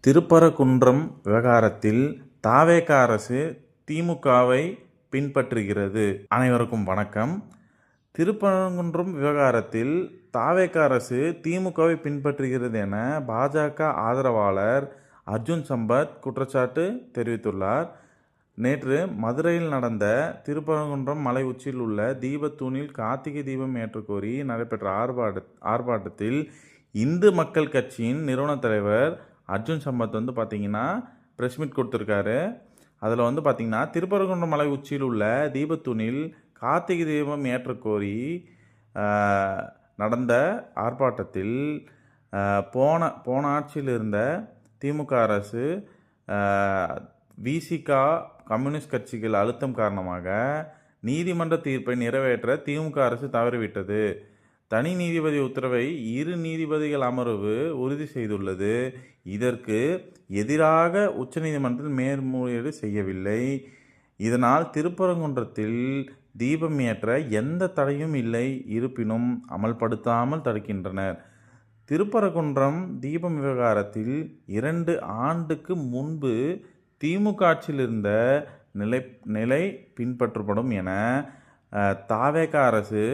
திருப்பரங்குன்றம் விவகாரத்தில் த.வே.க. அரசு தி.மு.க.வை பின்பற்றுகிறது. அனைவருக்கும் வணக்கம். திருப்பரங்குன்றம் விவகாரத்தில் த.வே.க. அரசு தி.மு.க.வை பின்பற்றுகிறது என பாஜக ஆதரவாளர் அர்ஜுன் சம்பத் குற்றச்சாட்டு தெரிவித்துள்ளார். நேற்று மதுரையில் நடந்த திருப்பரங்குன்றம் மலை உச்சியில் உள்ள தீபத்தூணில் கார்த்திகை தீபம் ஏற்றக்கோரி நடைபெற்ற ஆர்ப்பாட்டத்தில் இந்து மக்கள் கட்சியின் நிறுவன தலைவர் அர்ஜுன் சம்பத் பார்த்திங்கன்னா ப்ரெஸ் மீட் கொடுத்துருக்காரு. அதில் பார்த்திங்கன்னா திருப்பரங்குன்றம் மலை உச்சியில் உள்ள தீபத்தூணில் கார்த்திகை தீபம் ஏற்றக்கோரி நடந்த ஆர்ப்பாட்டத்தில் போன ஆட்சியில் இருந்த திமுக அரசு விசிக கம்யூனிஸ்ட் கட்சிகள் அழுத்தம் காரணமாக நீதிமன்ற தீர்ப்பை நிறைவேற்ற திமுக அரசு தவறிவிட்டது. தனி நீதிபதி உத்தரவை 2 நீதிபதிகள் அமர்வு உறுதி செய்துள்ளது. இதற்கு எதிராக உச்சநீதிமன்றத்தில் மேல்முறையீடு செய்யவில்லை. இதனால் திருப்பரங்குன்றத்தில் தீபம் ஏற்ற எந்த தடையும் இல்லை. இருப்பினும் அமல்படுத்தாமல் தடுக்கின்றனர். திருப்பரங்குன்றம் தீபம் விவகாரத்தில் 2 ஆண்டுக்கு முன்பு திமுக ஆட்சியில் இருந்த நிலை பின்பற்றப்படும் என த.வே.க. அரசு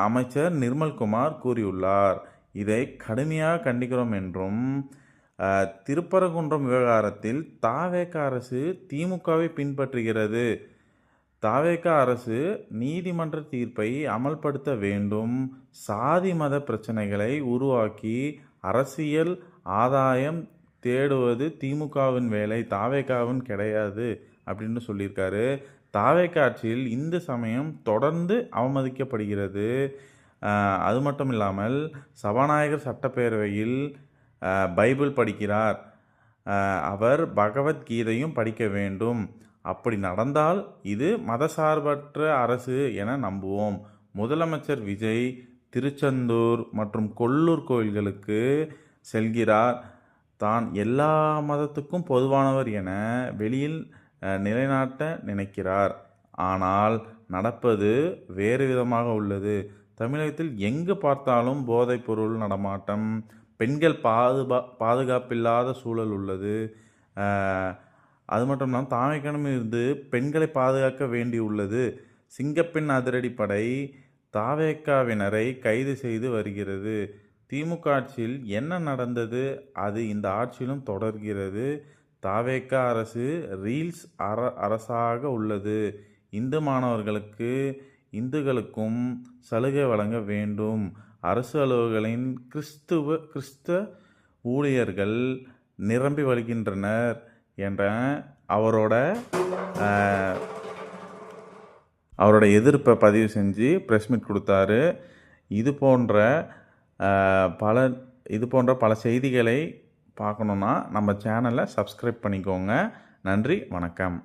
அமைச்சர் நிர்மல்குமார் கூறியுள்ளார். இதை கடுமையாக கண்டிக்கிறோம் என்றும் திருப்பரங்குன்றம் விவகாரத்தில் த.வே.க. அரசு திமுகவை பின்பற்றுகிறது. த.வே.க. அரசு நீதிமன்ற தீர்ப்பை அமல்படுத்த வேண்டும். சாதி மத பிரச்சனைகளை உருவாக்கி அரசியல் ஆதாயம் தேடுவது திமுகவின் வேலை, த.வே.க.வின் கிடையாது அப்படின்னு சொல்லியிருக்காரு. த.வே.க. ஆட்சியில் இந்து சமயம் தொடர்ந்து அவமதிக்கப்படுகிறது. அது மட்டும் இல்லாமல் சபாநாயகர் சட்டப்பேரவையில் பைபிள் படிக்கிறார். அவர் பகவத்கீதையும் படிக்க வேண்டும். அப்படி நடந்தால் இது மதசார்பற்ற அரசு என நம்புவோம். முதலமைச்சர் விஜய் திருச்செந்தூர் மற்றும் கொல்லூர் கோயில்களுக்கு செல்கிறார். தான் எல்லா மதத்துக்கும் பொதுவானவர் என வெளியில் நிலைநாட்ட நினைக்கிறார். ஆனால் நடப்பது வேறு விதமாக உள்ளது. தமிழகத்தில் எங்கு பார்த்தாலும் போதைப் பொருள் நடமாட்டம், பெண்கள் பாதுகாப்பில்லாத சூழல் உள்ளது. அது மட்டும் இல்லாமல் த.வே.க.விடமிருந்து பெண்களை பாதுகாக்க வேண்டியுள்ளது. சிங்கப்பெண் அதிரடிப்படை த.வே.க.வினரை கைது செய்து வருகிறது. திமுக ஆட்சியில் என்ன நடந்தது அது இந்த ஆட்சியிலும் தொடர்கிறது. த.வே.க. அரசு ரீல்ஸ் அரசாக உள்ளது. இந்து மாணவர்களுக்கு இந்துக்களுக்கும் சலுகை வழங்க வேண்டும். அரசு அலுவலகங்களின் கிறிஸ்தவ ஊழியர்கள் நிரம்பி வழிகின்றனர் என்ற அவரோட எதிர்ப்பை பதிவு செஞ்சு ப்ரெஸ் மீட் கொடுத்தாரு. இது போன்ற பல செய்திகளை பார்க்கணுன்னா நம்ம சேனலை சப்ஸ்கிரைப் பண்ணிக்கோங்க. நன்றி, வணக்கம்.